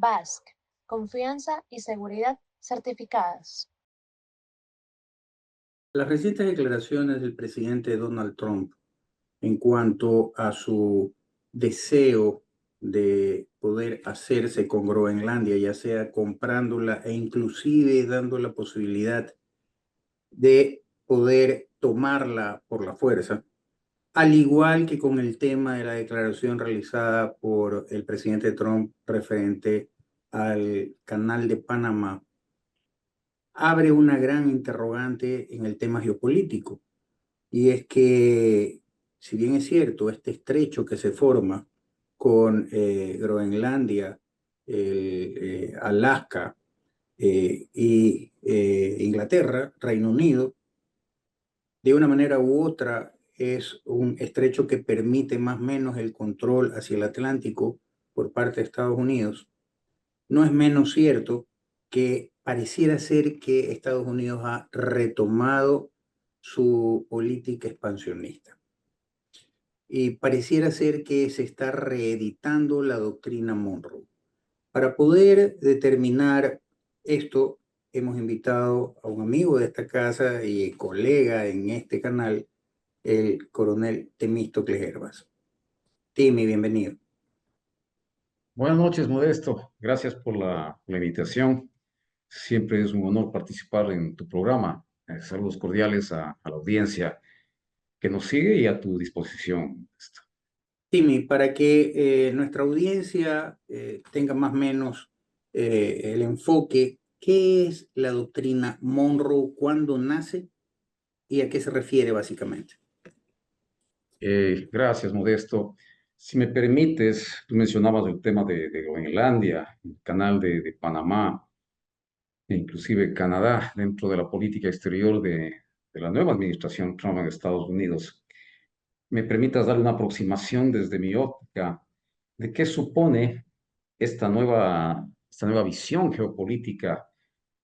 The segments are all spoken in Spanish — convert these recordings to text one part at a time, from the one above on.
Basque, confianza y seguridad certificadas. Las recientes declaraciones del presidente Donald Trump en cuanto a su deseo de poder hacerse con Groenlandia, ya sea comprándola e inclusive dando la posibilidad de poder tomarla por la fuerza, al igual que con el tema de la declaración realizada por el presidente Trump referente al canal de Panamá, abre una gran interrogante en el tema geopolítico. Y es que, si bien es cierto, este estrecho que se forma con Groenlandia, Alaska y Inglaterra, Reino Unido, de una manera u otra es un estrecho que permite más o menos el control hacia el Atlántico por parte de Estados Unidos. No es menos cierto que pareciera ser que Estados Unidos ha retomado su política expansionista y pareciera ser que se está reeditando la doctrina Monroe. Para poder determinar esto, hemos invitado a un amigo de esta casa y colega en este canal, el coronel Temístocles Hervas. Timi, bienvenido. Buenas noches, Modesto. Gracias por la invitación. Siempre es un honor participar en tu programa. Saludos cordiales a la audiencia que nos sigue y a tu disposición, Modesto. Timi, para que nuestra audiencia tenga más o menos el enfoque, ¿qué es la doctrina Monroe? ¿Cuándo nace y a qué se refiere básicamente? Gracias, Modesto. Si me permites, tú mencionabas el tema de Groenlandia, el canal de Panamá, e inclusive Canadá, dentro de la política exterior de la nueva administración Trump en Estados Unidos. Me permitas dar una aproximación desde mi óptica de qué supone esta nueva visión geopolítica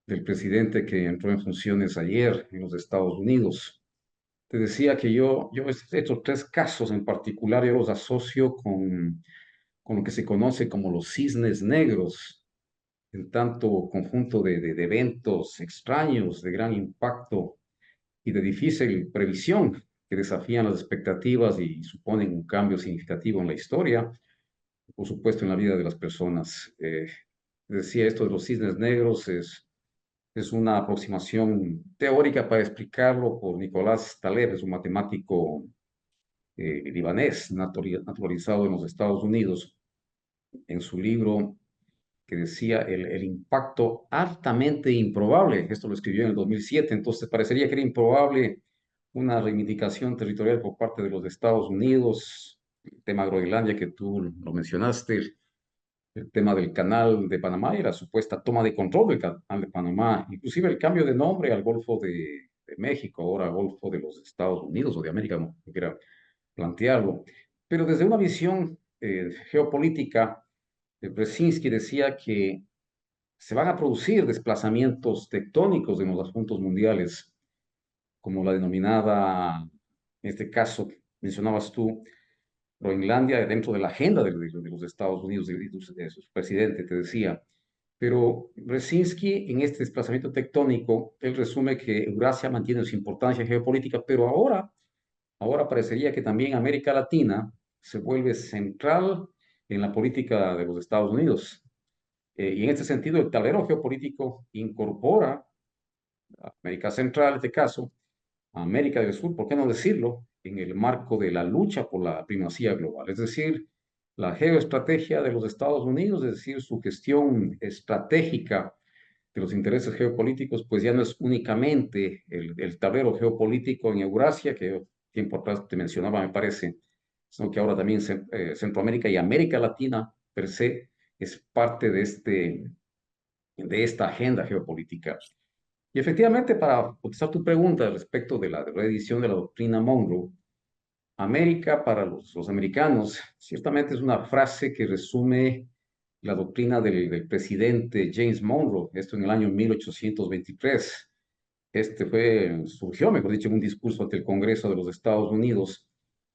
del presidente que entró en funciones ayer en los Estados Unidos. Te decía que estos tres casos en particular, yo los asocio con lo que se conoce como los cisnes negros, en tanto conjunto de eventos extraños, de gran impacto y de difícil previsión que desafían las expectativas y suponen un cambio significativo en la historia, por supuesto en la vida de las personas. Decía esto de los cisnes negros es una aproximación teórica para explicarlo por Nicolás Taleb, es un matemático libanés naturalizado en los Estados Unidos, en su libro que decía el impacto altamente improbable. Esto lo escribió en el 2007, entonces parecería que era improbable una reivindicación territorial por parte de los Estados Unidos, el tema Groenlandia que tú lo mencionaste, el tema del canal de Panamá y la supuesta toma de control del canal de Panamá, inclusive el cambio de nombre al Golfo de México, ahora Golfo de los Estados Unidos o de América, como quiera plantearlo. Pero desde una visión geopolítica, Brzezinski decía que se van a producir desplazamientos tectónicos en los asuntos mundiales, como la denominada, en este caso, mencionabas tú, Groenlandia dentro de la agenda de los Estados Unidos, de su presidente, te decía. Pero Brzezinski, en este desplazamiento tectónico, él resume que Eurasia mantiene su importancia geopolítica, pero ahora parecería que también América Latina se vuelve central en la política de los Estados Unidos. Y en este sentido, el tablero geopolítico incorpora a América Central, en este caso, a América del Sur, ¿por qué no decirlo?, en el marco de la lucha por la primacía global. Es decir, la geoestrategia de los Estados Unidos, es decir, su gestión estratégica de los intereses geopolíticos, pues ya no es únicamente el tablero geopolítico en Eurasia, que tiempo atrás te mencionaba, me parece, sino que ahora también Centroamérica y América Latina per se es parte de esta agenda geopolítica. Y efectivamente, para contestar tu pregunta respecto de la reedición de la doctrina Monroe, América para los americanos, ciertamente es una frase que resume la doctrina del presidente James Monroe, esto en el año 1823. Surgió, mejor dicho, en un discurso ante el Congreso de los Estados Unidos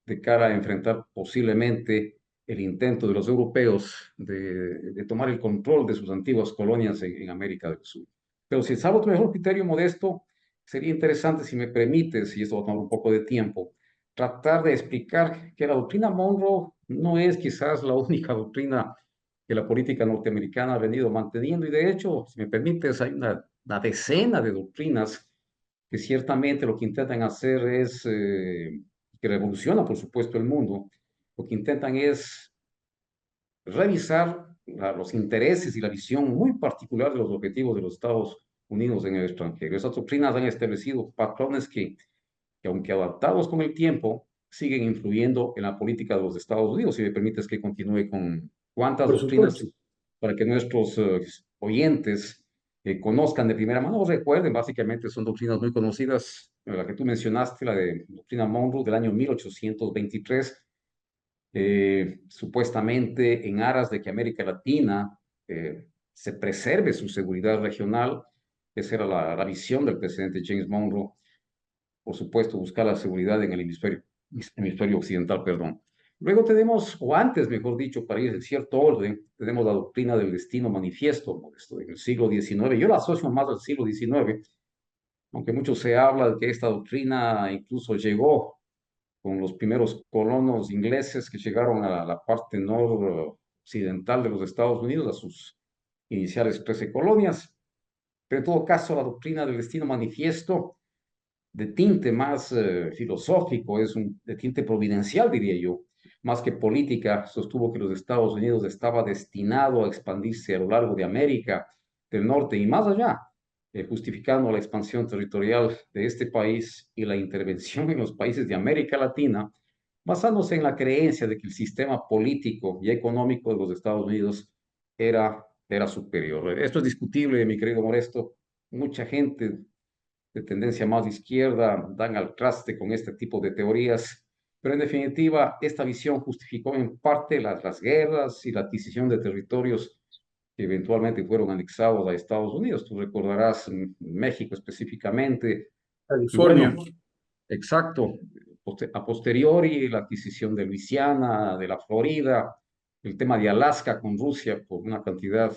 de cara a enfrentar posiblemente el intento de los europeos de tomar el control de sus antiguas colonias en América del Sur. Pero si salvo tu mejor criterio, Modesto, sería interesante, si me permites, y esto va a tomar un poco de tiempo, tratar de explicar que la doctrina Monroe no es quizás la única doctrina que la política norteamericana ha venido manteniendo, y de hecho, si me permites, hay una decena de doctrinas que ciertamente lo que intentan hacer es, que revoluciona, por supuesto, el mundo, lo que intentan es revisar los intereses y la visión muy particular de los objetivos de los Estados Unidos en el extranjero. Esas doctrinas han establecido patrones que aunque adaptados con el tiempo, siguen influyendo en la política de los Estados Unidos. Si me permites que continúe con cuántas Por doctrinas supuesto. para que nuestros oyentes conozcan de primera mano o recuerden, básicamente son doctrinas muy conocidas, la que tú mencionaste, la de doctrina Monroe del año 1823, supuestamente en aras de que América Latina se preserve su seguridad regional. Esa era la visión del presidente James Monroe. Por supuesto, buscar la seguridad en el hemisferio occidental, perdón. Luego tenemos, o antes, mejor dicho, para ir en cierto orden, tenemos la doctrina del destino manifiesto, Modesto, en el siglo XIX. Yo la asocio más al siglo XIX, aunque mucho se habla de que esta doctrina incluso llegó con los primeros colonos ingleses que llegaron a la parte noroccidental de los Estados Unidos, a sus iniciales 13 colonias. Pero en todo caso, la doctrina del destino manifiesto, de tinte más filosófico, de tinte providencial, diría yo, más que política, sostuvo que los Estados Unidos estaba destinado a expandirse a lo largo de América del Norte y más allá, justificando la expansión territorial de este país y la intervención en los países de América Latina, basándose en la creencia de que el sistema político y económico de los Estados Unidos era superior. Esto es discutible, mi querido Modesto. Mucha gente de tendencia más de izquierda dan al traste con este tipo de teorías, pero en definitiva esta visión justificó en parte las guerras y la adquisición de territorios que eventualmente fueron anexados a Estados Unidos. Tú recordarás México específicamente, y California. bueno, exacto, a posteriori la adquisición de Luisiana, de la Florida, el tema de Alaska con Rusia por una cantidad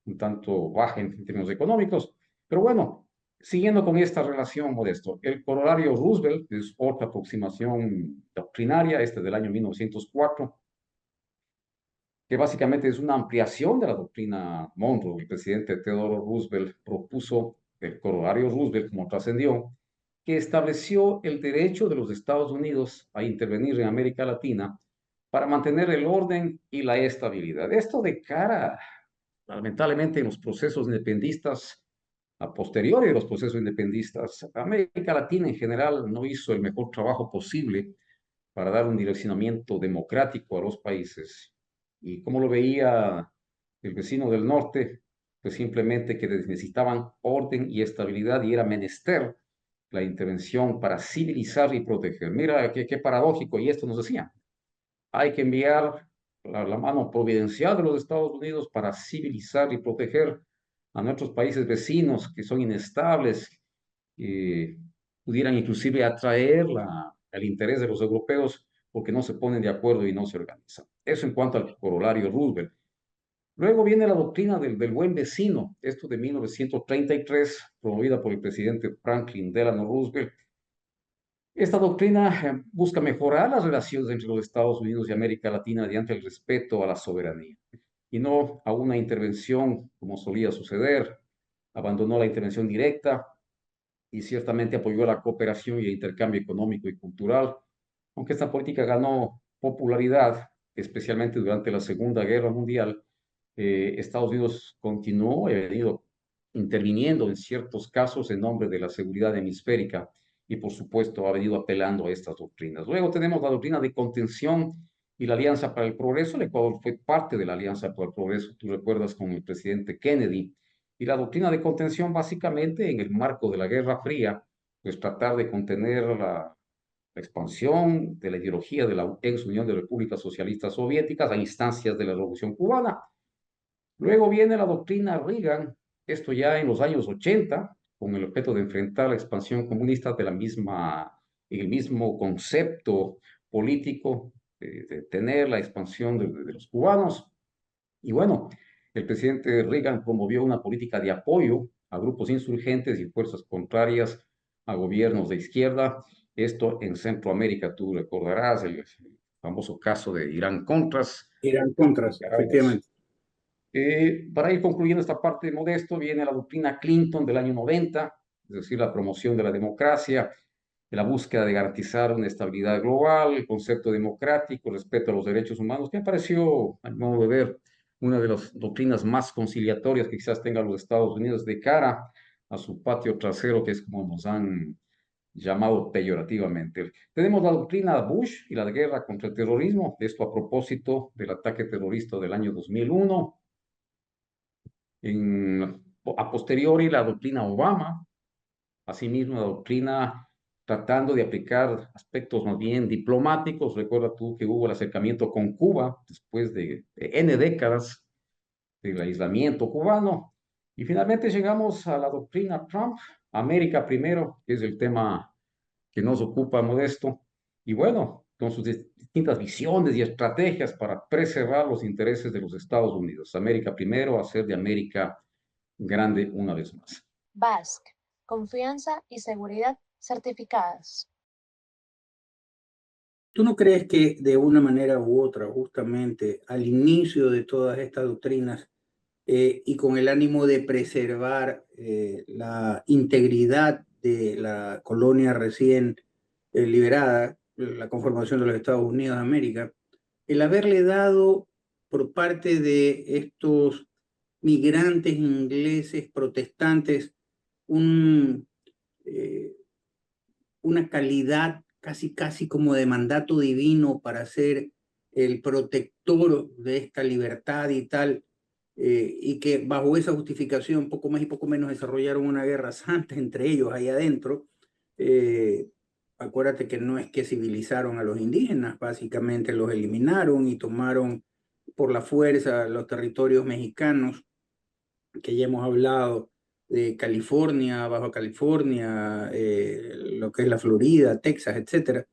un tanto baja en términos económicos, pero bueno, siguiendo con esta relación, Modesto, el corolario Roosevelt es otra aproximación doctrinaria, este del año 1904, que básicamente es una ampliación de la doctrina Monroe. El presidente Theodore Roosevelt propuso el corolario Roosevelt, como trascendió, que estableció el derecho de los Estados Unidos a intervenir en América Latina para mantener el orden y la estabilidad. Esto de cara, lamentablemente, en los procesos independistas, a posteriori de los procesos independistas, América Latina en general no hizo el mejor trabajo posible para dar un direccionamiento democrático a los países. Y como lo veía el vecino del norte, pues simplemente que necesitaban orden y estabilidad y era menester la intervención para civilizar y proteger. Mira qué paradójico, y esto nos decía, hay que enviar la mano providencial de los Estados Unidos para civilizar y proteger a nuestros países vecinos que son inestables, pudieran inclusive atraer el interés de los europeos porque no se ponen de acuerdo y no se organizan. Eso en cuanto al corolario Roosevelt. Luego viene la doctrina del buen vecino, esto de 1933, promovida por el presidente Franklin Delano Roosevelt. Esta doctrina busca mejorar las relaciones entre los Estados Unidos y América Latina mediante el respeto a la soberanía y no a una intervención como solía suceder. Abandonó la intervención directa y ciertamente apoyó la cooperación y el intercambio económico y cultural, aunque esta política ganó popularidad, especialmente durante la Segunda Guerra Mundial. Estados Unidos continuó, ha venido interviniendo en ciertos casos en nombre de la seguridad hemisférica y por supuesto ha venido apelando a estas doctrinas. Luego tenemos la doctrina de contención y la Alianza para el Progreso. El Ecuador fue parte de la Alianza para el Progreso, tú recuerdas, con el presidente Kennedy. Y la doctrina de contención, básicamente, en el marco de la Guerra Fría, pues tratar de contener la expansión de la ideología de la ex Unión de Repúblicas Socialistas Soviéticas a instancias de la Revolución Cubana. Luego viene la doctrina Reagan, esto ya en los años 80, con el objeto de enfrentar la expansión comunista de el mismo concepto político detener la expansión de los cubanos. Y bueno, el presidente Reagan promovió una política de apoyo a grupos insurgentes y fuerzas contrarias a gobiernos de izquierda. Esto en Centroamérica, tú recordarás el famoso caso de Irán-Contras. Irán Contras, efectivamente. Para ir concluyendo esta parte de Modesto, viene la doctrina Clinton del año 90, es decir, la promoción de la democracia, la búsqueda de garantizar una estabilidad global, el concepto democrático, el respeto a los derechos humanos, que me pareció, a mi modo de ver, una de las doctrinas más conciliatorias que quizás tengan los Estados Unidos de cara a su patio trasero, que es como nos han llamado peyorativamente. Tenemos la doctrina Bush y la de guerra contra el terrorismo, esto a propósito del ataque terrorista del año 2001. A posteriori, la doctrina Obama, asimismo la doctrina tratando de aplicar aspectos más bien diplomáticos. Recuerda tú que hubo el acercamiento con Cuba después de N décadas del aislamiento cubano. Y finalmente llegamos a la doctrina Trump, América primero, que es el tema que nos ocupa Modesto. Y bueno, con sus distintas visiones y estrategias para preservar los intereses de los Estados Unidos. América primero, hacer de América grande una vez más. Basque, confianza y seguridad certificadas. ¿Tú no crees que de una manera u otra, justamente al inicio de todas estas doctrinas y con el ánimo de preservar la integridad de la colonia recién liberada, la conformación de los Estados Unidos de América, el haberle dado por parte de estos migrantes ingleses protestantes un, una calidad casi como de mandato divino para ser el protector de esta libertad y tal, y que bajo esa justificación poco más y poco menos desarrollaron una guerra santa entre ellos ahí adentro. Acuérdate que no es que civilizaron a los indígenas, básicamente los eliminaron y tomaron por la fuerza los territorios mexicanos, que ya hemos hablado, de California, Baja California, lo que es la Florida, Texas, etc.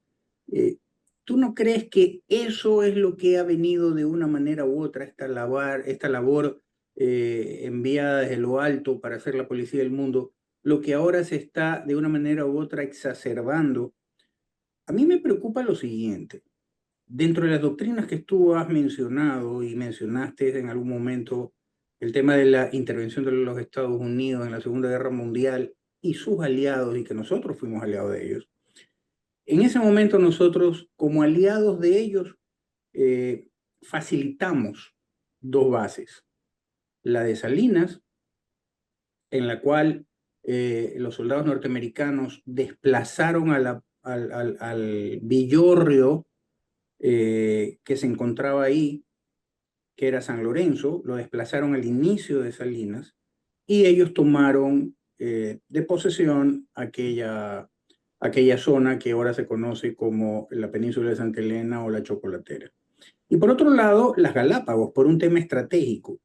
¿Tú no crees que eso es lo que ha venido de una manera u otra, esta labor enviada desde lo alto para hacer la policía del mundo, lo que ahora se está de una manera u otra exacerbando? A mí me preocupa lo siguiente. Dentro de las doctrinas que tú has mencionado y mencionaste en algún momento, el tema de la intervención de los Estados Unidos en la Segunda Guerra Mundial y sus aliados, y que nosotros fuimos aliados de ellos. En ese momento nosotros, como aliados de ellos, facilitamos dos bases. La de Salinas, en la cual los soldados norteamericanos desplazaron al Villorrio que se encontraba ahí, que era San Lorenzo, lo desplazaron al inicio de Salinas y ellos tomaron de posesión aquella zona que ahora se conoce como la península de Santa Elena o la Chocolatera. Y por otro lado, las Galápagos, por un tema estratégico,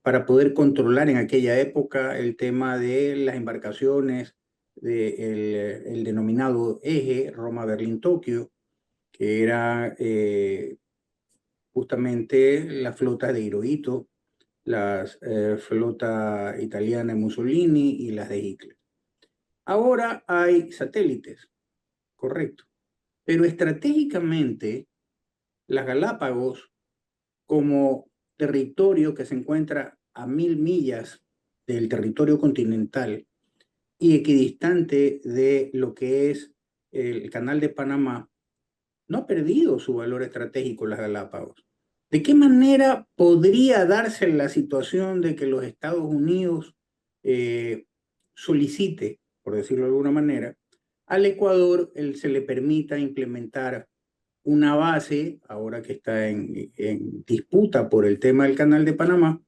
para poder controlar en aquella época el tema de las embarcaciones del denominado eje Roma-Berlín-Tokio, que era justamente la flota de Hirohito, la flota italiana de Mussolini y las de Hitler. Ahora hay satélites, correcto, pero estratégicamente las Galápagos, como territorio que se encuentra a 1000 millas del territorio continental y equidistante de lo que es el Canal de Panamá, no ha perdido su valor estratégico las Galápagos. ¿De qué manera podría darse la situación de que los Estados Unidos solicite, por decirlo de alguna manera, al Ecuador se le permita implementar una base, ahora que está en disputa por el tema del Canal de Panamá,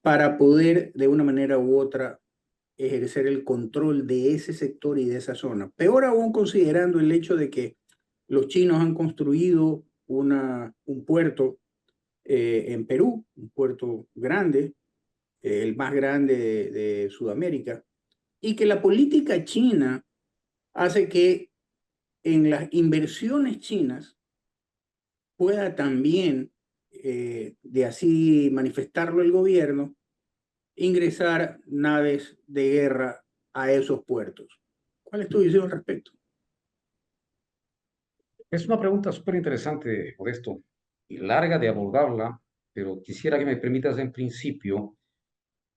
para poder de una manera u otra ejercer el control de ese sector y de esa zona? Peor aún considerando el hecho de que los chinos han construido un puerto en Perú, un puerto grande, el más grande de Sudamérica, y que la política china hace que en las inversiones chinas pueda también, de así manifestarlo el gobierno, ingresar naves de guerra a esos puertos. ¿Cuál es tu visión al respecto? Es una pregunta súper interesante, Modesto, y larga de abordarla, pero quisiera que me permitas en principio,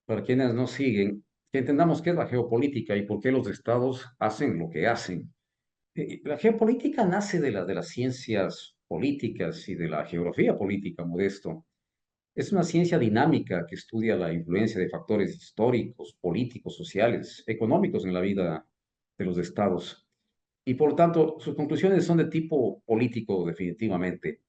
para quienes nos siguen, que entendamos qué es la geopolítica y por qué los estados hacen lo que hacen. La geopolítica nace de las ciencias políticas y de la geografía política, Modesto. Es una ciencia dinámica que estudia la influencia de factores históricos, políticos, sociales, económicos en la vida de los estados. Y por tanto, sus conclusiones son de tipo político, definitivamente.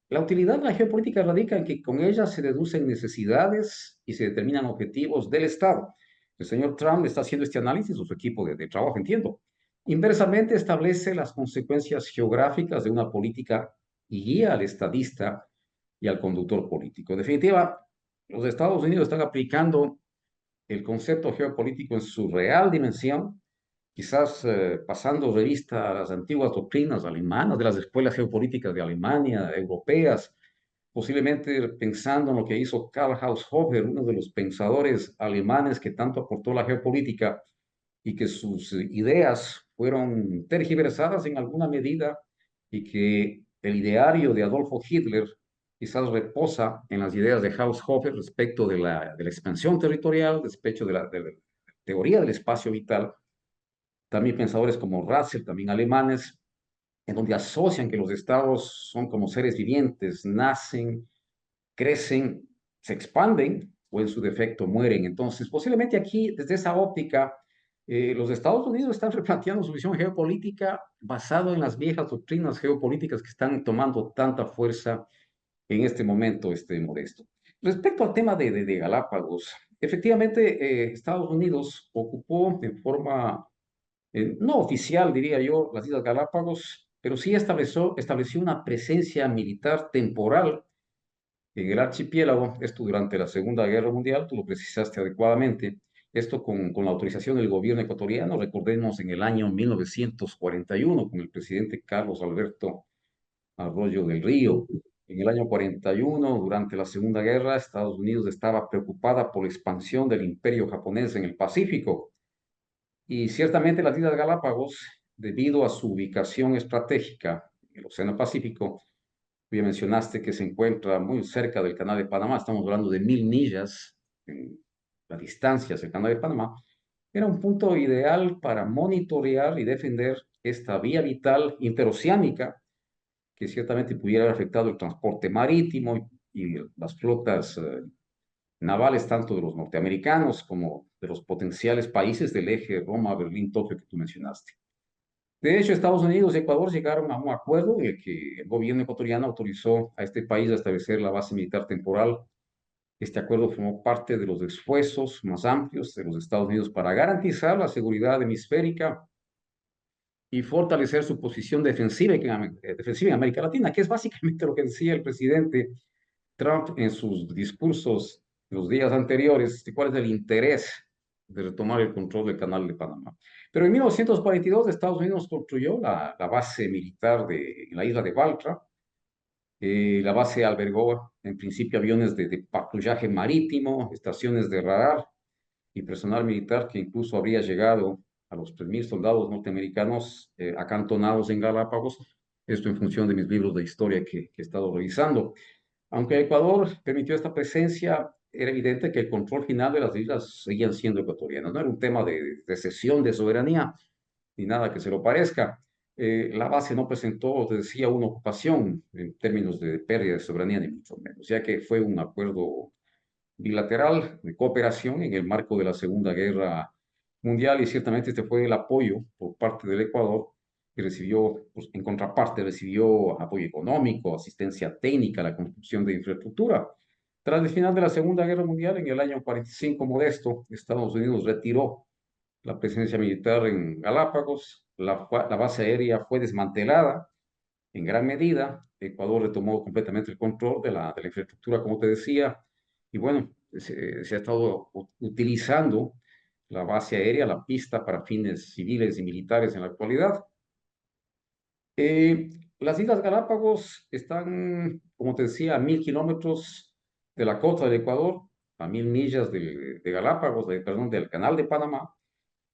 La utilidad de la geopolítica radica en que con ella se deducen necesidades y se determinan objetivos del Estado. El señor Trump está haciendo este análisis, o su equipo de trabajo, entiendo. Inversamente establece las consecuencias geográficas de una política y guía al estadista y al conductor político. En definitiva, los Estados Unidos están aplicando el concepto geopolítico en su real dimensión, quizás pasando revista a las antiguas doctrinas alemanas, de las escuelas geopolíticas de Alemania, europeas, posiblemente pensando en lo que hizo Karl Haushofer, uno de los pensadores alemanes que tanto aportó la geopolítica y que sus ideas fueron tergiversadas en alguna medida y que el ideario de Adolfo Hitler quizás reposa en las ideas de Haushofer respecto de la expansión territorial, respecto de la teoría del espacio vital. También pensadores como Russell, también alemanes, en donde asocian que los estados son como seres vivientes, nacen, crecen, se expanden o en su defecto mueren. Entonces, posiblemente aquí, desde esa óptica, los Estados Unidos están replanteando su visión geopolítica basado en las viejas doctrinas geopolíticas que están tomando tanta fuerza en este momento, Modesto. Respecto al tema de Galápagos, efectivamente, Estados Unidos ocupó en forma no oficial, diría yo, las Islas Galápagos, pero sí estableció una presencia militar temporal en el archipiélago, esto durante la Segunda Guerra Mundial, tú lo precisaste adecuadamente, esto con la autorización del gobierno ecuatoriano, recordemos en el año 1941, con el presidente Carlos Alberto Arroyo del Río. En el año 41, durante la Segunda Guerra, Estados Unidos estaba preocupada por la expansión del imperio japonés en el Pacífico. Y ciertamente las Islas Galápagos, debido a su ubicación estratégica en el Océano Pacífico, ya mencionaste que se encuentra muy cerca del Canal de Panamá, estamos hablando de 1000 millas en la distancia hacia el Canal de Panamá, era un punto ideal para monitorear y defender esta vía vital interoceánica que ciertamente pudiera haber afectado el transporte marítimo y las flotas navales tanto de los norteamericanos como de los potenciales países del eje Roma, Berlín, Tokio que tú mencionaste. De hecho, Estados Unidos y Ecuador llegaron a un acuerdo en el que el gobierno ecuatoriano autorizó a este país a establecer la base militar temporal. Este acuerdo formó parte de los esfuerzos más amplios de los Estados Unidos para garantizar la seguridad hemisférica y fortalecer su posición defensiva en América Latina, que es básicamente lo que decía el presidente Trump en sus discursos los días anteriores, de cuál es el interés de retomar el control del Canal de Panamá. Pero en 1942 Estados Unidos construyó la base militar en la isla de Baltra. La base albergó en principio aviones de patrullaje marítimo, estaciones de radar y personal militar que incluso habría llegado a los 3000 soldados norteamericanos acantonados en Galápagos. Esto en función de mis libros de historia que he estado revisando. Aunque Ecuador permitió esta presencia, era evidente que el control final de las islas seguían siendo ecuatorianas. No era un tema de cesión de soberanía, ni nada que se lo parezca. La base no presentó, te decía, una ocupación en términos de pérdida de soberanía, ni mucho menos, ya que fue un acuerdo bilateral de cooperación en el marco de la Segunda Guerra Mundial y ciertamente este fue el apoyo por parte del Ecuador que recibió, pues, en contraparte, recibió apoyo económico, asistencia técnica, la construcción de infraestructura. Tras el final de la Segunda Guerra Mundial, en el año 45, Modesto, Estados Unidos retiró la presencia militar en Galápagos, la base aérea fue desmantelada en gran medida. Ecuador retomó completamente el control de la infraestructura, como te decía, y bueno, se ha estado utilizando la base aérea, la pista para fines civiles y militares en la actualidad. Las Islas Galápagos están, como te decía, a 1.000 kilómetros de la costa del Ecuador, a 1.000 millas de Galápagos, perdón, del Canal de Panamá.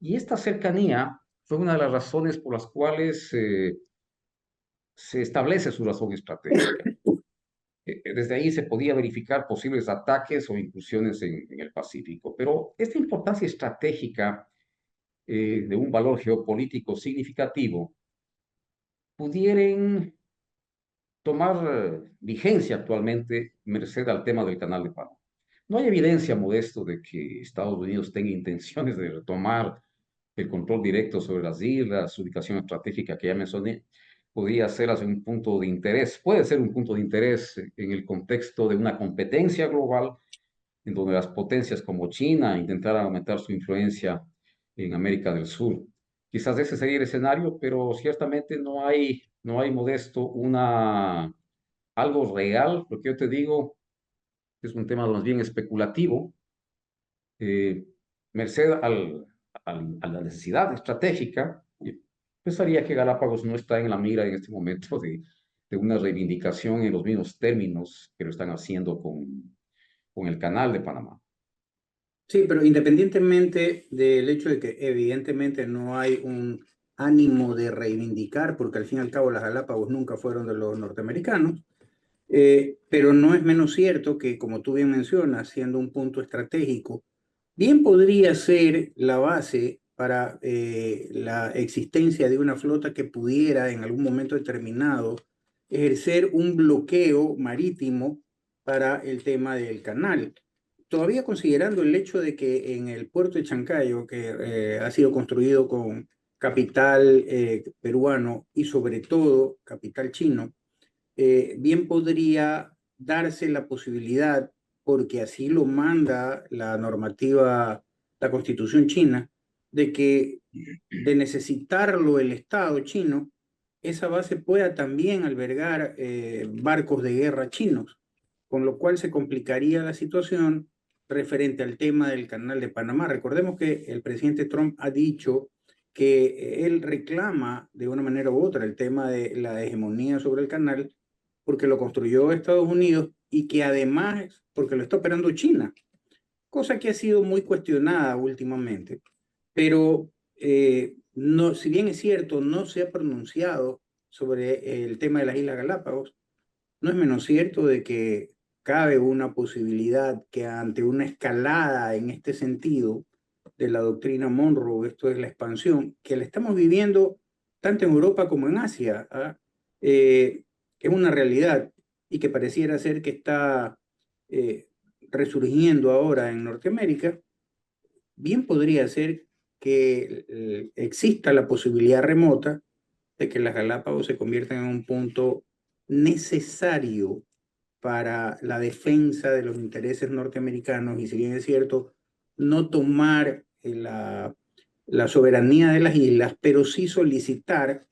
Y esta cercanía fue una de las razones por las cuales se establece su razón estratégica. Desde ahí se podía verificar posibles ataques o incursiones en el Pacífico. Pero esta importancia estratégica de un valor geopolítico significativo pudieran tomar vigencia actualmente merced al tema del Canal de Panamá. No hay evidencia, Modesto, de que Estados Unidos tenga intenciones de retomar el control directo sobre las islas, su ubicación estratégica que ya mencioné, podría ser un punto de interés, puede ser un punto de interés en el contexto de una competencia global en donde las potencias como China intentaran aumentar su influencia en América del Sur. Quizás ese sería el escenario, pero ciertamente no hay Modesto, algo real. Lo que yo te digo es un tema más bien especulativo, eh, merced a la necesidad estratégica. Pensaría que Galápagos no está en la mira en este momento de una reivindicación en los mismos términos que lo están haciendo con el Canal de Panamá. Sí, pero independientemente del hecho de que evidentemente no hay un ánimo de reivindicar, porque al fin y al cabo las Galápagos nunca fueron de los norteamericanos, pero no es menos cierto que, como tú bien mencionas, siendo un punto estratégico, bien podría ser la base para la existencia de una flota que pudiera en algún momento determinado ejercer un bloqueo marítimo para el tema del canal. Todavía considerando el hecho de que en el puerto de Chancayo, que ha sido construido con capital peruano y sobre todo capital chino, bien podría darse la posibilidad, porque así lo manda la normativa, la constitución china, de que de necesitarlo el Estado chino, esa base pueda también albergar barcos de guerra chinos, con lo cual se complicaría la situación referente al tema del Canal de Panamá. Recordemos que el presidente Trump ha dicho que él reclama de una manera u otra el tema de la hegemonía sobre el canal porque lo construyó Estados Unidos y que además porque lo está operando China, cosa que ha sido muy cuestionada últimamente. Pero no, si bien es cierto, no se ha pronunciado sobre el tema de las Islas Galápagos, no es menos cierto de que cabe una posibilidad que ante una escalada en este sentido de la doctrina Monroe, esto es la expansión, que la estamos viviendo tanto en Europa como en Asia, ¿ah? Es una realidad y que pareciera ser que está eh, resurgiendo ahora en Norteamérica. Bien podría ser que exista la posibilidad remota de que las Galápagos se conviertan en un punto necesario para la defensa de los intereses norteamericanos y, si bien es cierto, no tomar la soberanía de las islas, pero sí solicitar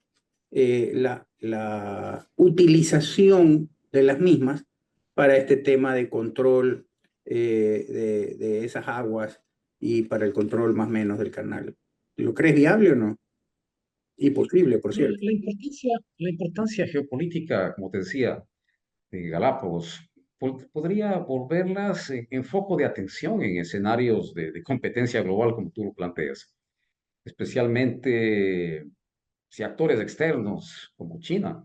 la utilización de las mismas para este tema de control de esas aguas y para el control más o menos del canal. ¿Lo crees viable o no? Y posible, por cierto. La importancia geopolítica, como te decía, de Galápagos, podría volverlas en foco de atención en escenarios de competencia global, como tú lo planteas, especialmente si actores externos como China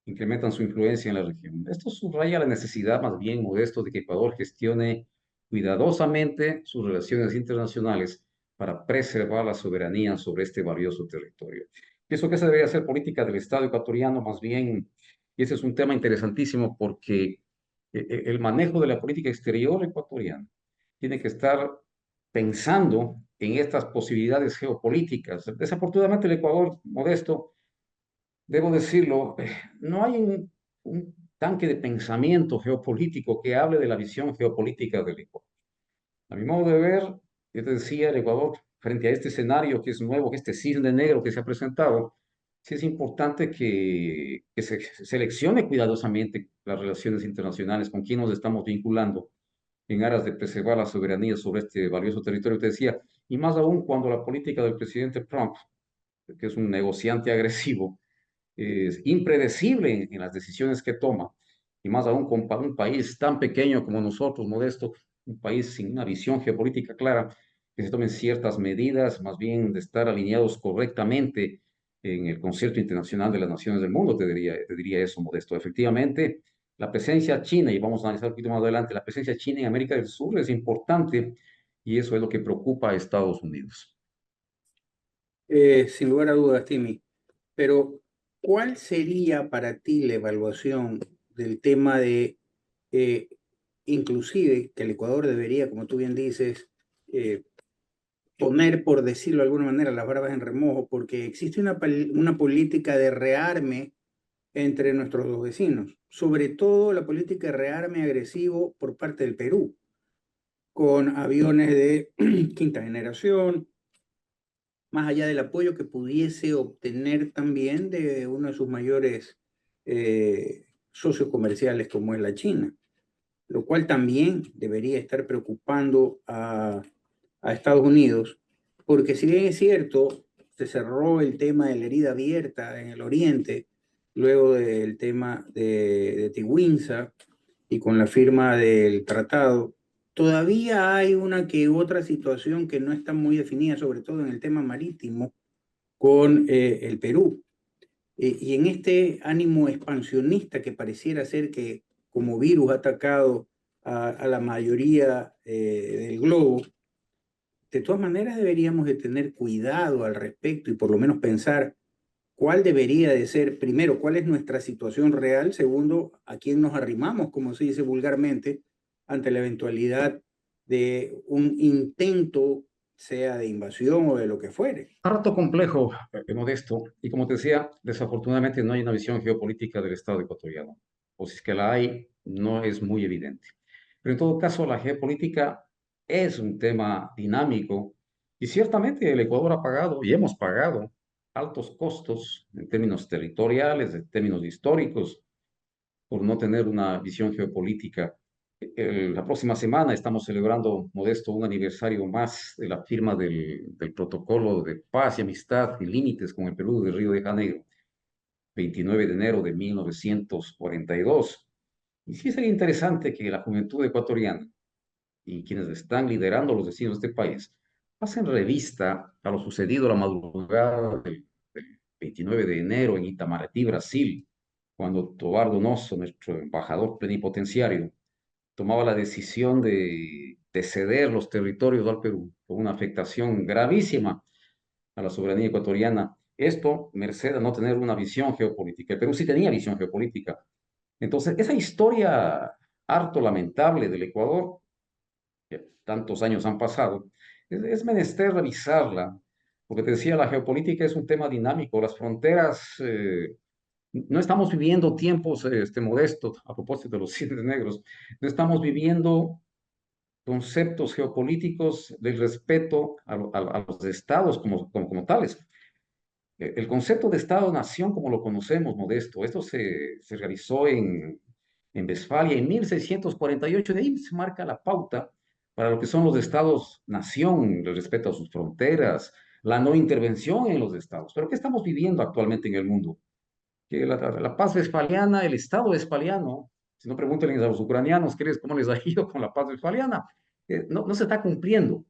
incrementan su influencia en la región. Esto subraya la necesidad más bien, Modesto, de que Ecuador gestione cuidadosamente sus relaciones internacionales para preservar la soberanía sobre este valioso territorio. Pienso que esa debería ser política del Estado ecuatoriano más bien, y ese es un tema interesantísimo porque el manejo de la política exterior ecuatoriana tiene que estar pensando en estas posibilidades geopolíticas. Desafortunadamente el Ecuador, Modesto, debo decirlo, no hay un tanque de pensamiento geopolítico que hable de la visión geopolítica del Ecuador. A mi modo de ver, yo te decía, el Ecuador, frente a este escenario que es nuevo, que este cisne negro que se ha presentado, sí es importante que se seleccione cuidadosamente las relaciones internacionales con quien nos estamos vinculando en aras de preservar la soberanía sobre este valioso territorio, te decía, y más aún cuando la política del presidente Trump, que es un negociante agresivo, es impredecible en las decisiones que toma, y más aún con un país tan pequeño como nosotros, modesto, un país sin una visión geopolítica clara, que se tomen ciertas medidas, más bien de estar alineados correctamente en el concierto internacional de las naciones del mundo, te diría eso, Modesto. Efectivamente, la presencia china, y vamos a analizar un poquito más adelante, la presencia china en América del Sur es importante y eso es lo que preocupa a Estados Unidos. Sin lugar a dudas, Timmy. Pero, ¿cuál sería para ti la evaluación del tema de, eh, inclusive, que el Ecuador debería, como tú bien dices, poner, por decirlo de alguna manera, las barbas en remojo, porque existe una política de rearme entre nuestros dos vecinos, sobre todo la política de rearme agresivo por parte del Perú, con aviones de quinta generación, más allá del apoyo que pudiese obtener también de uno de sus mayores socios comerciales como es la China, lo cual también debería estar preocupando a Estados Unidos, porque si bien es cierto, se cerró el tema de la herida abierta en el Oriente, luego del tema de Tigüinza y con la firma del tratado, todavía hay una que otra situación que no está muy definida, sobre todo en el tema marítimo, con el Perú. Y en este ánimo expansionista que pareciera ser que como virus ha atacado a la mayoría del globo, de todas maneras deberíamos de tener cuidado al respecto y por lo menos pensar cuál debería de ser, primero, cuál es nuestra situación real, segundo, a quién nos arrimamos, como se dice vulgarmente, ante la eventualidad de un intento, sea de invasión o de lo que fuere. Harto complejo, Modesto, y como te decía, desafortunadamente no hay una visión geopolítica del Estado ecuatoriano, o si es que la hay, no es muy evidente. Pero en todo caso, la geopolítica es un tema dinámico y ciertamente el Ecuador ha pagado y hemos pagado altos costos en términos territoriales, en términos históricos, por no tener una visión geopolítica. La próxima semana estamos celebrando, Modesto, un aniversario más de la firma del protocolo de paz y amistad y límites con el Perú de Río de Janeiro, 29 de enero de 1942. Y sí sería interesante que la juventud ecuatoriana y quienes están liderando los destinos de este país pasen revista a lo sucedido la madrugada del 29 de enero en Itamaraty, Brasil, cuando Tobar Donoso, nuestro embajador plenipotenciario, tomaba la decisión de ceder los territorios al Perú con una afectación gravísima a la soberanía ecuatoriana. Esto merced a no tener una visión geopolítica. El Perú sí tenía visión geopolítica. Entonces, esa historia harto lamentable del Ecuador, que tantos años han pasado, es menester revisarla, porque te decía, la geopolítica es un tema dinámico, las fronteras no estamos viviendo tiempos modestos, a propósito de los cisnes negros, no estamos viviendo conceptos geopolíticos del respeto a los estados como tales. El concepto de Estado-nación como lo conocemos, Modesto, esto se realizó en Westfalia en 1648, de ahí se marca la pauta para lo que son los estados-nación, el respeto a sus fronteras, la no intervención en los estados. Pero ¿qué estamos viviendo actualmente en el mundo? Que la paz westfaliana, el Estado westfaliano, si no pregúntenles a los ucranianos cómo les ha ido con la paz westfaliana, no se está cumpliendo.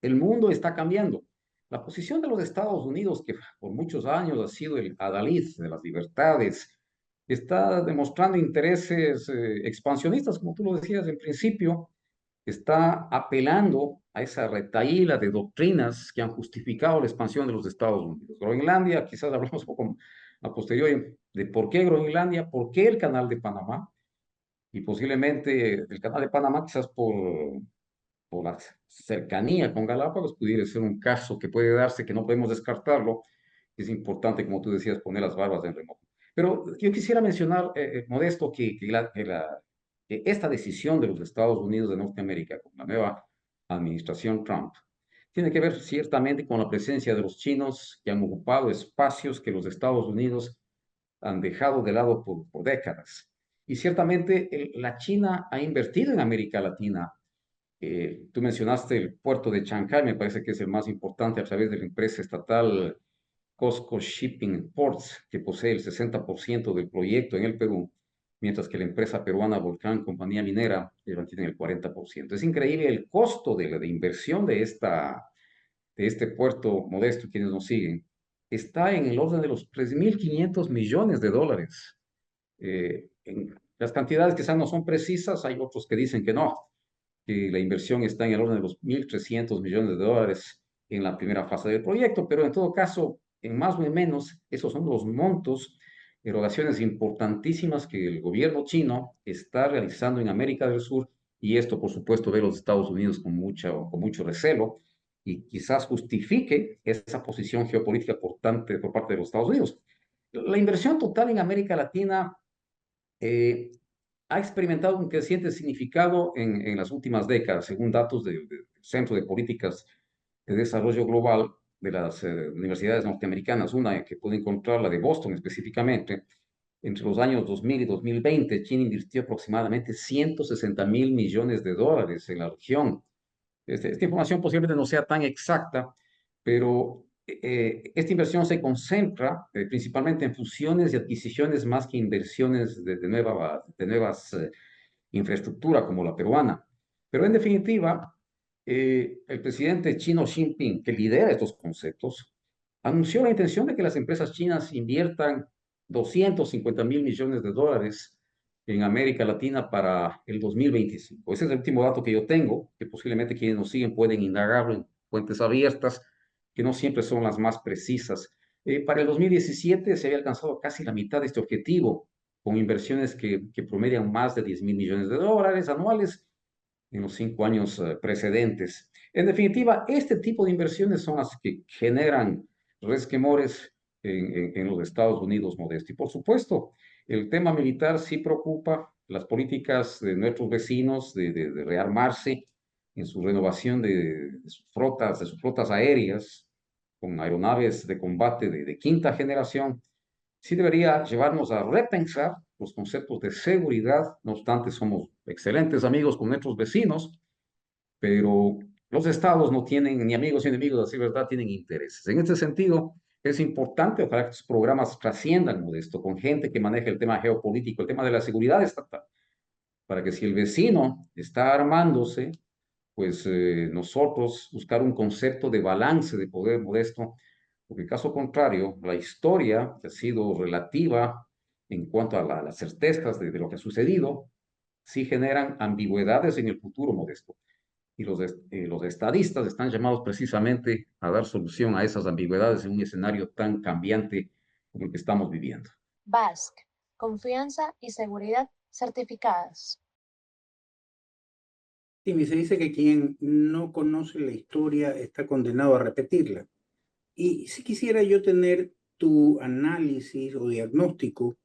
El mundo está cambiando. La posición de los Estados Unidos, que por muchos años ha sido el adalid de las libertades, está demostrando intereses expansionistas, como tú lo decías en principio, está apelando a esa retahíla de doctrinas que han justificado la expansión de los Estados Unidos. Groenlandia, quizás hablamos un poco a posteriori de por qué Groenlandia, por qué el Canal de Panamá, y posiblemente el Canal de Panamá quizás por la cercanía con Galápagos pudiera ser un caso que puede darse, que no podemos descartarlo. Es importante, como tú decías, poner las barbas en remojo. Pero yo quisiera mencionar, Modesto, que esta decisión de los Estados Unidos de Norteamérica con la nueva administración Trump tiene que ver ciertamente con la presencia de los chinos que han ocupado espacios que los Estados Unidos han dejado de lado por décadas. Y ciertamente la China ha invertido en América Latina. Tú mencionaste el puerto de Shanghái, me parece que es el más importante a través de la empresa estatal COSCO Shipping Ports, que posee el 60% del proyecto en el Perú, mientras que la empresa peruana Volcán Compañía Minera mantiene el 40%. Es increíble el costo de inversión de este puerto modesto, quienes nos siguen, está en el orden de los 3.500 millones de dólares. Las cantidades quizás no son precisas, hay otros que dicen que no, que la inversión está en el orden de los 1.300 millones de dólares en la primera fase del proyecto, pero en todo caso, en más o menos, esos son los montos, erogaciones importantísimas que el gobierno chino está realizando en América del Sur, y esto, por supuesto, ve los Estados Unidos con mucho recelo, y quizás justifique esa posición geopolítica por parte de los Estados Unidos. La inversión total en América Latina ha experimentado un creciente significado en las últimas décadas, según datos del Centro de Políticas de Desarrollo Global de las universidades norteamericanas, una que puede encontrar, la de Boston específicamente. Entre los años 2000 y 2020, China invirtió aproximadamente 160.000 millones de dólares en la región. Esta información posiblemente no sea tan exacta, pero esta inversión se concentra principalmente en fusiones y adquisiciones más que inversiones de nuevas infraestructuras como la peruana. Pero en definitiva, el presidente chino Xi Jinping, que lidera estos conceptos, anunció la intención de que las empresas chinas inviertan 250.000 millones de dólares en América Latina para el 2025. Ese es el último dato que yo tengo, que posiblemente quienes nos siguen pueden indagarlo en fuentes abiertas, que no siempre son las más precisas. Para el 2017 se había alcanzado casi la mitad de este objetivo, con inversiones que promedian más de 10.000 millones de dólares anuales en los 5 años precedentes. En definitiva, este tipo de inversiones son las que generan resquemores en los Estados Unidos, Modesto. Y por supuesto, el tema militar sí preocupa. Las políticas de nuestros vecinos de rearmarse en su renovación de sus flotas aéreas con aeronaves de combate de quinta generación, sí debería llevarnos a repensar los conceptos de seguridad. No obstante, somos excelentes amigos con nuestros vecinos, pero los estados no tienen ni amigos ni enemigos, así verdad, tienen intereses. En este sentido, es importante, ojalá que estos programas trasciendan, Modesto, con gente que maneje el tema geopolítico, el tema de la seguridad estatal, para que si el vecino está armándose, pues nosotros buscar un concepto de balance de poder, Modesto, porque en caso contrario, la historia ha sido relativa en cuanto a las certezas de lo que ha sucedido, sí generan ambigüedades en el futuro, Modesto. Y los estadistas están llamados precisamente a dar solución a esas ambigüedades en un escenario tan cambiante como el que estamos viviendo. BASC, confianza y seguridad certificadas. Sí, se dice que quien no conoce la historia está condenado a repetirla. Y si quisiera yo tener tu análisis o diagnóstico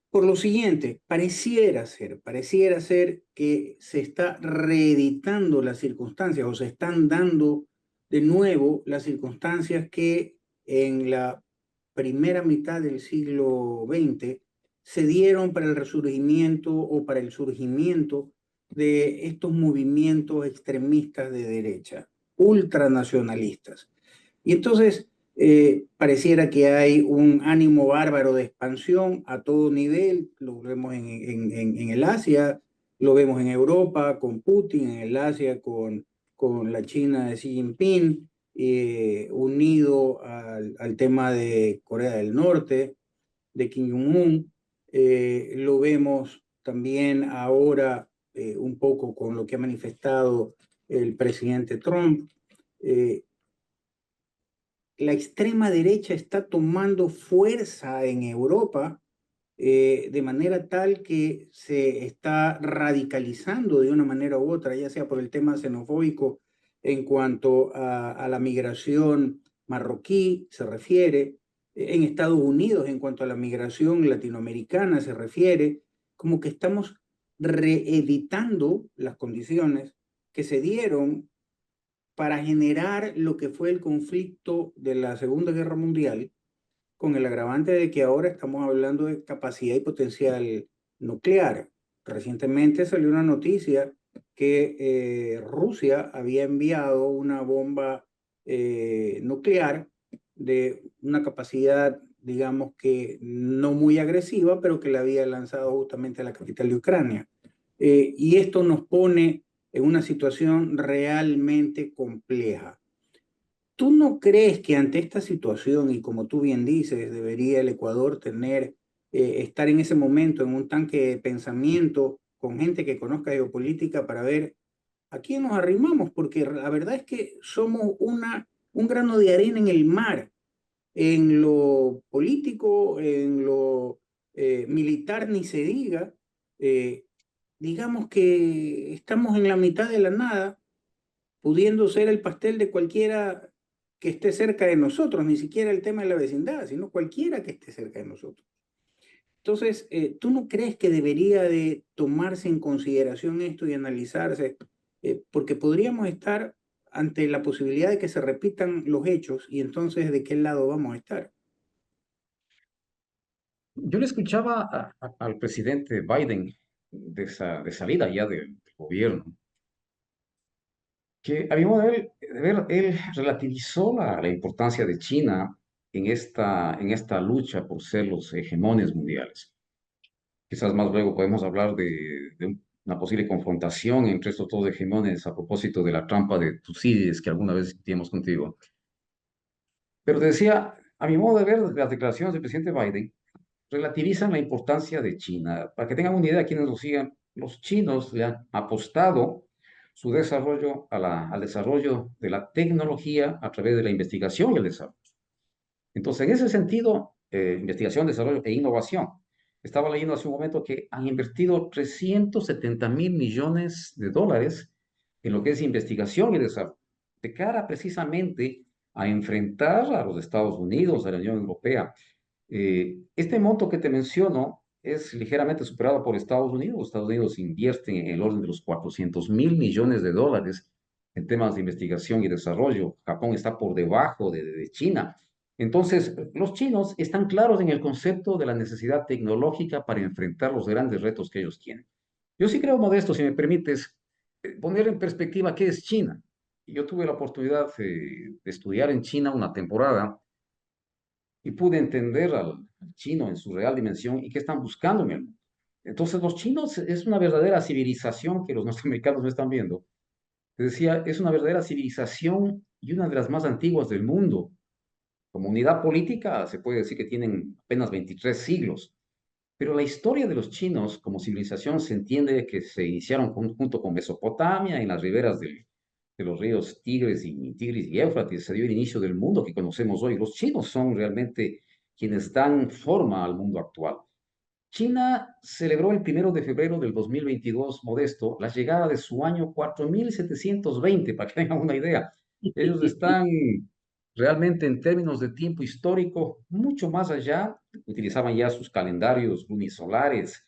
por lo siguiente, pareciera ser que se está reeditando las circunstancias o se están dando de nuevo las circunstancias que en la primera mitad del siglo XX se dieron para el resurgimiento o para el surgimiento de estos movimientos extremistas de derecha, ultranacionalistas. Y entonces pareciera que hay un ánimo bárbaro de expansión a todo nivel, lo vemos en el Asia, lo vemos en Europa con Putin, en el Asia con la China de Xi Jinping, unido al tema de Corea del Norte, de Kim Jong-un. Lo vemos también ahora un poco con lo que ha manifestado el presidente Trump. La extrema derecha está tomando fuerza en Europa de manera tal que se está radicalizando de una manera u otra, ya sea por el tema xenofóbico en cuanto a la migración marroquí se refiere, en Estados Unidos en cuanto a la migración latinoamericana se refiere, como que estamos reeditando las condiciones que se dieron para generar lo que fue el conflicto de la Segunda Guerra Mundial, con el agravante de que ahora estamos hablando de capacidad y potencial nuclear. Recientemente salió una noticia que Rusia había enviado una bomba nuclear de una capacidad, digamos que no muy agresiva, pero que la había lanzado justamente a la capital de Ucrania. Y esto nos pone en una situación realmente compleja. ¿Tú no crees que ante esta situación, y como tú bien dices, debería el Ecuador estar en ese momento en un tanque de pensamiento con gente que conozca geopolítica para ver a quién nos arrimamos? Porque la verdad es que somos un grano de arena en el mar, en lo político, en lo militar, ni se diga. Eh, digamos que estamos en la mitad de la nada, pudiendo ser el pastel de cualquiera que esté cerca de nosotros, ni siquiera el tema de la vecindad, sino cualquiera que esté cerca de nosotros. Entonces, ¿tú no crees que debería de tomarse en consideración esto y analizarse? Porque podríamos estar ante la posibilidad de que se repitan los hechos y entonces, ¿de qué lado vamos a estar? Yo le escuchaba al presidente Biden de salida ya del gobierno, que a mi modo de ver, él relativizó la importancia de China en esta lucha por ser los hegemones mundiales. Quizás más luego podemos hablar de una posible confrontación entre estos dos hegemones a propósito de la trampa de Tucídides que alguna vez discutimos contigo. Pero te decía, a mi modo de ver, las declaraciones del presidente Biden relativizan la importancia de China. Para que tengan una idea, quienes lo sigan, los chinos le han apostado su desarrollo al desarrollo de la tecnología a través de la investigación y el desarrollo. Entonces, en ese sentido, investigación, desarrollo e innovación. Estaba leyendo hace un momento que han invertido 370.000 millones de dólares en lo que es investigación y desarrollo, de cara precisamente a enfrentar a los Estados Unidos, a la Unión Europea. Este monto que te menciono es ligeramente superado por Estados Unidos. Estados Unidos invierte en el orden de los 400.000 millones de dólares en temas de investigación y desarrollo. Japón está por debajo de China. Entonces, los chinos están claros en el concepto de la necesidad tecnológica para enfrentar los grandes retos que ellos tienen. Yo sí creo, Modesto, si me permites, poner en perspectiva qué es China. Yo tuve la oportunidad de estudiar en China una temporada y pude entender al chino en su real dimensión y qué están buscando en el mundo. Entonces, los chinos es una verdadera civilización que los norteamericanos no están viendo. Te decía, es una verdadera civilización y una de las más antiguas del mundo. Como unidad política, se puede decir que tienen apenas 23 siglos. Pero la historia de los chinos como civilización se entiende que se iniciaron junto con Mesopotamia, en las riberas de los ríos Tigris y Éufrates, se dio el inicio del mundo que conocemos hoy. Los chinos son realmente quienes dan forma al mundo actual. China celebró el 1 de febrero del 2022, Modesto, la llegada de su año 4720, para que tengan una idea. Ellos están realmente en términos de tiempo histórico mucho más allá. Utilizaban ya sus calendarios lunisolares,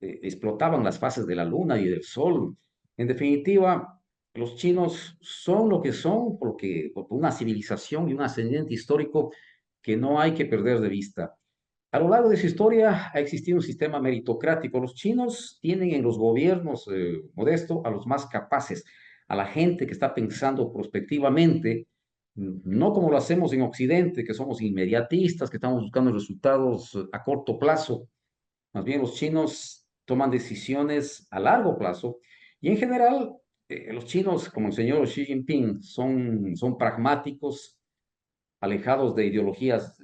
explotaban las fases de la luna y del sol. En definitiva, los chinos son lo que son por una civilización y un ascendiente histórico que no hay que perder de vista. A lo largo de su historia ha existido un sistema meritocrático. Los chinos tienen en los gobiernos, Modesto, a los más capaces, a la gente que está pensando prospectivamente, no como lo hacemos en Occidente, que somos inmediatistas, que estamos buscando resultados a corto plazo. Más bien los chinos toman decisiones a largo plazo y en general los chinos, como el señor Xi Jinping, son pragmáticos, alejados de ideologías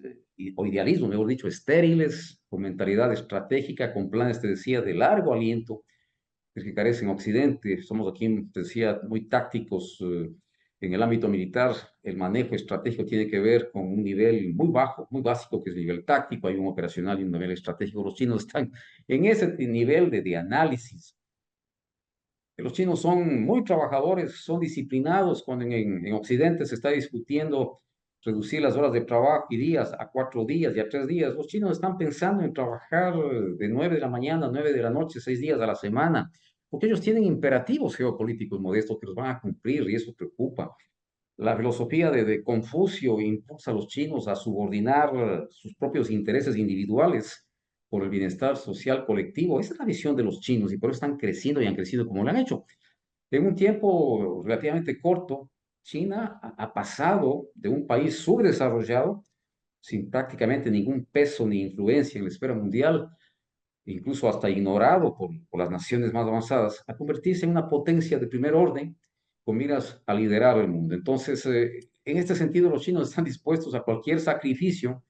o idealismo, mejor dicho, estériles, con mentalidad estratégica, con planes, te decía, de largo aliento, que carecen en Occidente. Somos aquí, te decía, muy tácticos en el ámbito militar. El manejo estratégico tiene que ver con un nivel muy bajo, muy básico, que es el nivel táctico. Hay un operacional y un nivel estratégico. Los chinos están en ese nivel de análisis. Los chinos son muy trabajadores, son disciplinados. Cuando en Occidente se está discutiendo reducir las horas de trabajo y días a 4 días y a 3 días, los chinos están pensando en trabajar de 9 de la mañana a 9 de la noche, 6 días a la semana, porque ellos tienen imperativos geopolíticos modestos que los van a cumplir y eso preocupa. La filosofía de Confucio impulsa a los chinos a subordinar sus propios intereses individuales por el bienestar social colectivo. Esa es la visión de los chinos y por eso están creciendo y han crecido como lo han hecho. En un tiempo relativamente corto, China ha pasado de un país subdesarrollado, sin prácticamente ningún peso ni influencia en la esfera mundial, incluso hasta ignorado por las naciones más avanzadas, a convertirse en una potencia de primer orden con miras a liderar el mundo. Entonces, en este sentido, los chinos están dispuestos a cualquier sacrificio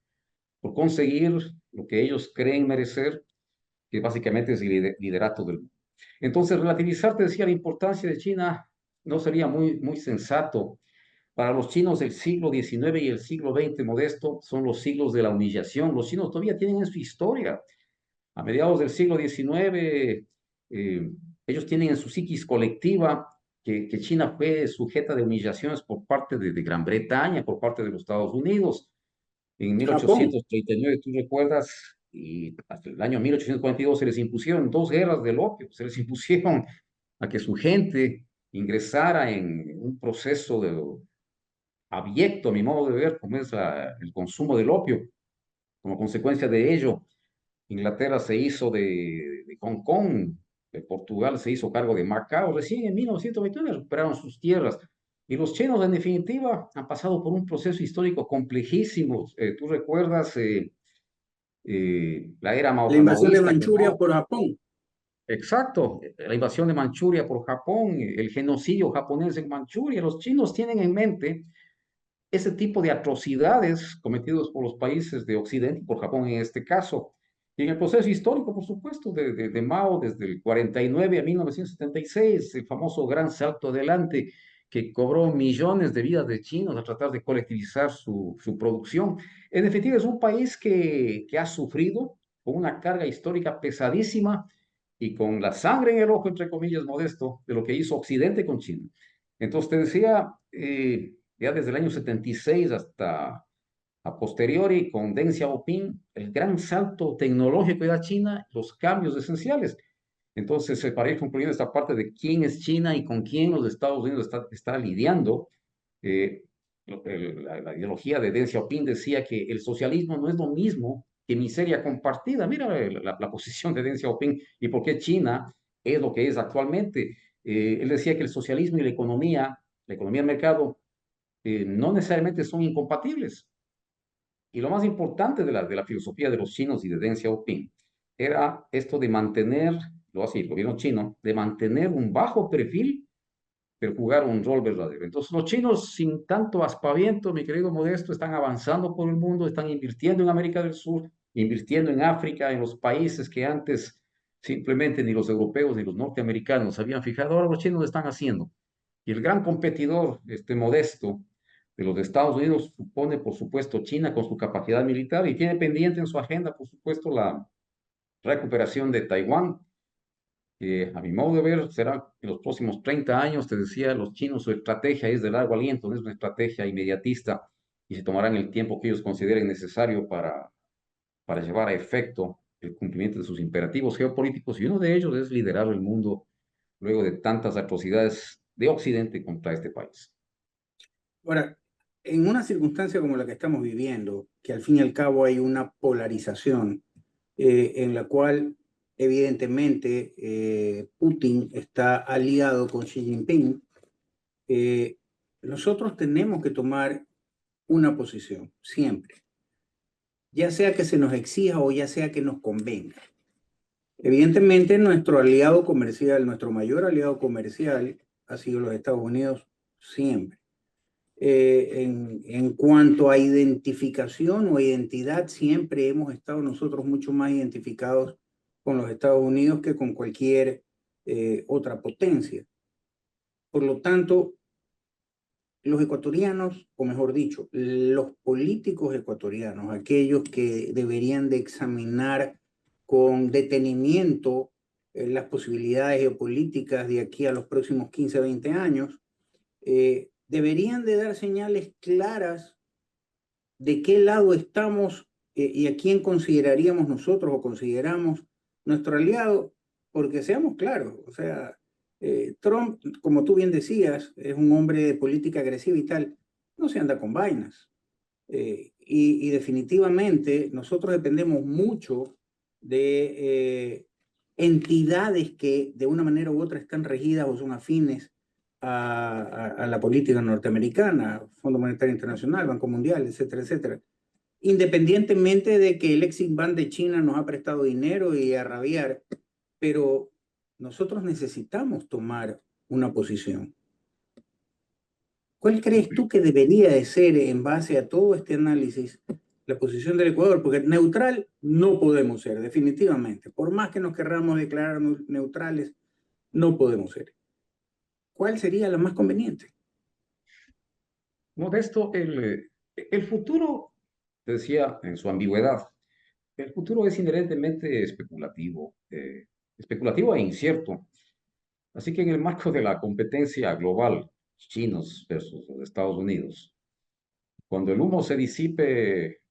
por conseguir lo que ellos creen merecer, que básicamente es el liderato del mundo. Entonces, relativizar, te decía, la importancia de China no sería muy sensato. Para los chinos el siglo XIX y el siglo XX, Modesto, son los siglos de la humillación. Los chinos todavía tienen en su historia. A mediados del siglo XIX, ellos tienen en su psiquis colectiva que China fue sujeta de humillaciones por parte de Gran Bretaña, por parte de los Estados Unidos. En Japón. 1839, tú recuerdas, y hasta el año 1842 se les impusieron 2 guerras del opio, se les impusieron a que su gente ingresara en un proceso abyecto, a mi modo de ver, como es el consumo del opio. Como consecuencia de ello, Inglaterra se hizo de Hong Kong, de Portugal se hizo cargo de Macao, recién en 1929 recuperaron sus tierras. Y los chinos, en definitiva, han pasado por un proceso histórico complejísimo. Tú recuerdas la era La invasión de maoísta con Manchuria Mao. por Japón. Exacto, la invasión de Manchuria por Japón, el genocidio japonés en Manchuria. Los chinos tienen en mente ese tipo de atrocidades cometidos por los países de Occidente, por Japón en este caso. Y en el proceso histórico, por supuesto, de Mao, desde el 49 a 1976, el famoso gran salto adelante que cobró millones de vidas de chinos a tratar de colectivizar su producción. En definitiva, es un país que ha sufrido con una carga histórica pesadísima y con la sangre en el ojo, entre comillas, Modesto, de lo que hizo Occidente con China. Entonces, te decía, ya desde el año 76 hasta a posteriori con Deng Xiaoping, el gran salto tecnológico de China, los cambios esenciales. Entonces, para ir concluyendo esta parte de quién es China y con quién los Estados Unidos está lidiando, eh, la ideología de Deng Xiaoping decía que el socialismo no es lo mismo que miseria compartida. Mira la posición de Deng Xiaoping y por qué China es lo que es actualmente. Él decía que el socialismo y la economía de mercado, no necesariamente son incompatibles. Y lo más importante de la filosofía de los chinos y de Deng Xiaoping era esto de mantener, lo hace el gobierno chino, de mantener un bajo perfil, pero jugar un rol verdadero. Entonces los chinos, sin tanto aspaviento, mi querido Modesto, están avanzando por el mundo, están invirtiendo en América del Sur, invirtiendo en África, en los países que antes simplemente ni los europeos ni los norteamericanos habían fijado. Ahora los chinos lo están haciendo. Y el gran competidor, Modesto, de los Estados Unidos supone, por supuesto, China con su capacidad militar y tiene pendiente en su agenda, por supuesto, la recuperación de Taiwán, que a mi modo de ver será en los próximos 30 años. Te decía, los chinos, su estrategia es de largo aliento, no es una estrategia inmediatista y se tomarán el tiempo que ellos consideren necesario para llevar a efecto el cumplimiento de sus imperativos geopolíticos y uno de ellos es liderar el mundo luego de tantas atrocidades de Occidente contra este país. Ahora, en una circunstancia como la que estamos viviendo, que al fin y al cabo hay una polarización en la cual evidentemente Putin está aliado con Xi Jinping, nosotros tenemos que tomar una posición, siempre, ya sea que se nos exija o ya sea que nos convenga. Evidentemente, nuestro aliado comercial, nuestro mayor aliado comercial ha sido los Estados Unidos siempre. En cuanto a identificación o identidad, siempre hemos estado nosotros mucho más identificados con los Estados Unidos que con cualquier otra potencia. Por lo tanto, los ecuatorianos, o mejor dicho, los políticos ecuatorianos, aquellos que deberían de examinar con detenimiento las posibilidades geopolíticas de aquí a los próximos 15 a 20 años, deberían de dar señales claras de qué lado estamos y a quién consideraríamos nosotros o consideramos nuestro aliado, porque seamos claros, o sea, Trump, como tú bien decías, es un hombre de política agresiva y tal, no se anda con vainas. Y definitivamente nosotros dependemos mucho de entidades que de una manera u otra están regidas o son afines a la política norteamericana, Fondo Monetario Internacional, Banco Mundial, etcétera, etcétera. Independientemente de que el Exim Bank de China nos ha prestado dinero y a rabiar, pero nosotros necesitamos tomar una posición. ¿Cuál crees tú que debería de ser, en base a todo este análisis, la posición del Ecuador? Porque neutral no podemos ser, definitivamente. Por más que nos querramos declarar neutrales, no podemos ser. ¿Cuál sería la más conveniente? Modesto, el futuro, te decía, en su ambigüedad, el futuro es inherentemente especulativo e incierto. Así que en el marco de la competencia global, chinos versus los Estados Unidos, cuando el humo se disipe,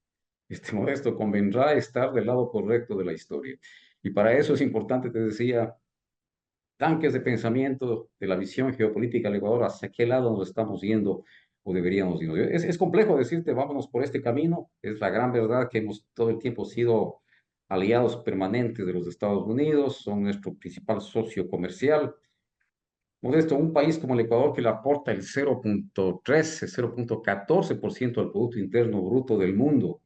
Modesto, convendrá estar del lado correcto de la historia. Y para eso es importante, te decía, tanques de pensamiento de la visión geopolítica del Ecuador, hacia qué lado nos estamos yendo o deberíamos ir. Es complejo decirte, vámonos por este camino. Es la gran verdad que hemos todo el tiempo sido aliados permanentes de los Estados Unidos, son nuestro principal socio comercial. Modesto, un país como el Ecuador que le aporta el 0.13, 0.14% del Producto Interno Bruto del mundo.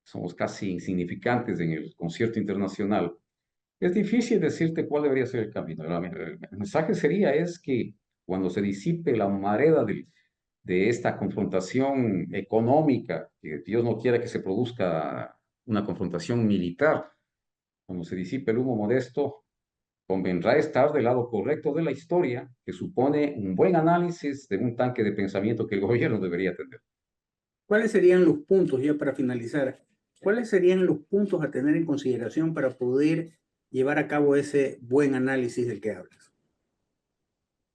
Somos casi insignificantes en el concierto internacional. Es difícil decirte cuál debería ser el camino. El mensaje sería es que cuando se disipe la marea de esta confrontación económica, que Dios no quiera que se produzca una confrontación militar, cuando se disipe el humo, Modesto, convendrá estar del lado correcto de la historia, que supone un buen análisis de un tanque de pensamiento que el gobierno debería tener. ¿Cuáles serían los puntos, ya para finalizar, cuáles serían los puntos a tener en consideración para poder llevar a cabo ese buen análisis del que hablas?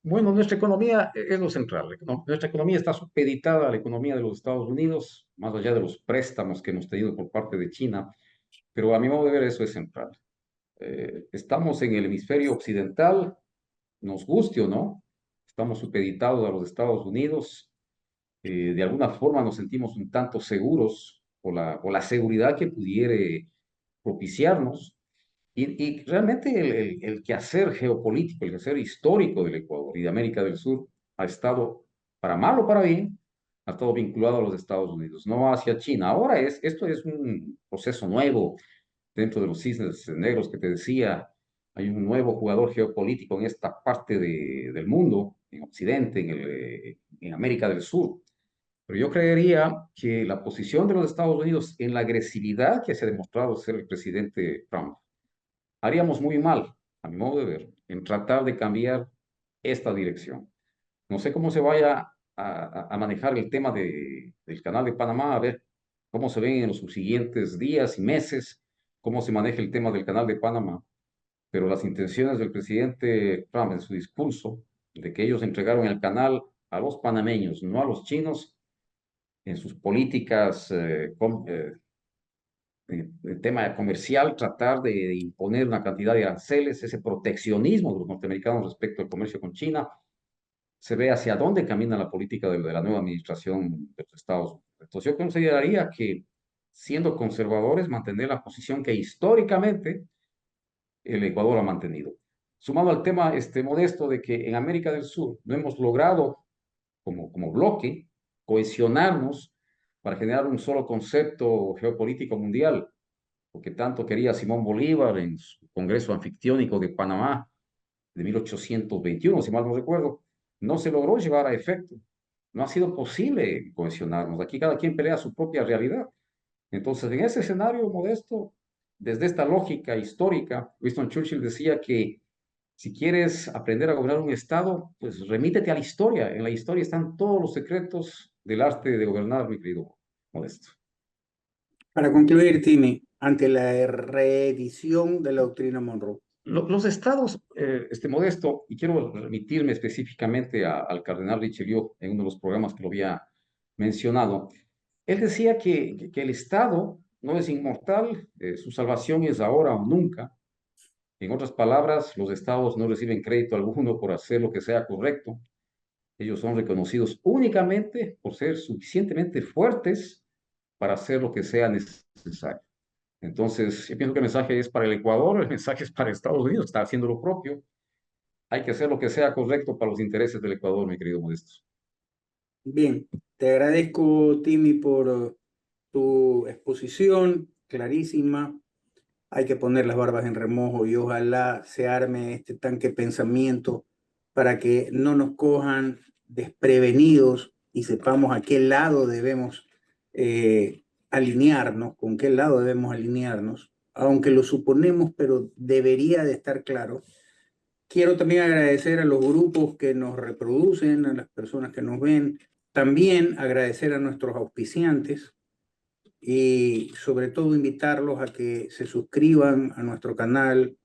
Bueno, nuestra economía es lo central. Nuestra economía está supeditada a la economía de los Estados Unidos, más allá de los préstamos que hemos tenido por parte de China, pero a mi modo de ver eso es central. Estamos en el hemisferio occidental, nos guste o no, estamos supeditados a los Estados Unidos. De alguna forma nos sentimos un tanto seguros por la seguridad que pudiere propiciarnos. Y realmente el quehacer geopolítico, el quehacer histórico del Ecuador y de América del Sur ha estado, para mal o para bien, ha estado vinculado a los Estados Unidos, no hacia China. Ahora esto es un proceso nuevo dentro de los cisnes negros que te decía. Hay un nuevo jugador geopolítico en esta parte del mundo, en Occidente, en América del Sur. Pero yo creería que la posición de los Estados Unidos en la agresividad que se ha demostrado ser el presidente Trump, haríamos muy mal, a mi modo de ver, en tratar de cambiar esta dirección. No sé cómo se vaya a manejar el tema del Canal de Panamá, a ver cómo se ven en los subsiguientes días y meses, cómo se maneja el tema del Canal de Panamá, pero las intenciones del presidente Trump en su discurso de que ellos entregaron el canal a los panameños, no a los chinos, en sus políticas el tema comercial, tratar de imponer una cantidad de aranceles, ese proteccionismo de los norteamericanos respecto al comercio con China, se ve hacia dónde camina la política de la nueva administración de los Estados Unidos. Entonces yo consideraría que, siendo conservadores, mantener la posición que históricamente el Ecuador ha mantenido. Sumado al tema Modesto de que en América del Sur no hemos logrado, como bloque, cohesionarnos para generar un solo concepto geopolítico mundial, porque tanto quería Simón Bolívar en su Congreso Anfictiónico de Panamá de 1821, si mal no recuerdo, no se logró llevar a efecto. No ha sido posible cohesionarnos. Aquí cada quien pelea su propia realidad. Entonces, en ese escenario, Modesto, desde esta lógica histórica, Winston Churchill decía que si quieres aprender a gobernar un Estado, pues remítete a la historia. En la historia están todos los secretos del arte de gobernar, mi querido Modesto. Para concluir, Timmy, ante la reedición de la doctrina Monroe. Los estados, Modesto, y quiero remitirme específicamente al cardenal Richelieu en uno de los programas que lo había mencionado, él decía que el Estado no es inmortal, su salvación es ahora o nunca. En otras palabras, los estados no reciben crédito alguno por hacer lo que sea correcto. Ellos son reconocidos únicamente por ser suficientemente fuertes para hacer lo que sea necesario. Entonces, yo pienso que el mensaje es para el Ecuador, el mensaje es para Estados Unidos, está haciendo lo propio. hay que hacer lo que sea correcto para los intereses del Ecuador, mi querido Modesto. Bien, te agradezco, Timmy, por tu exposición clarísima. Hay que poner las barbas en remojo y ojalá se arme este tanque de pensamiento para que no nos cojan desprevenidos y sepamos a qué lado debemos alinearnos, con qué lado debemos alinearnos, aunque lo suponemos, pero debería de estar claro. Quiero también agradecer a los grupos que nos reproducen, a las personas que nos ven, también agradecer a nuestros auspiciantes y sobre todo invitarlos a que se suscriban a nuestro canal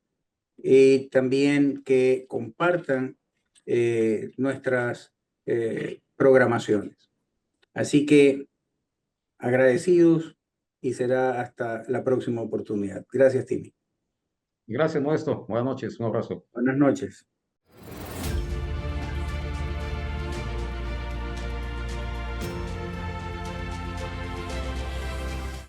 y también que compartan nuestras programaciones. Así que agradecidos y será hasta la próxima oportunidad. Gracias, Timmy. Gracias, Modesto. Buenas noches. Un abrazo. Buenas noches.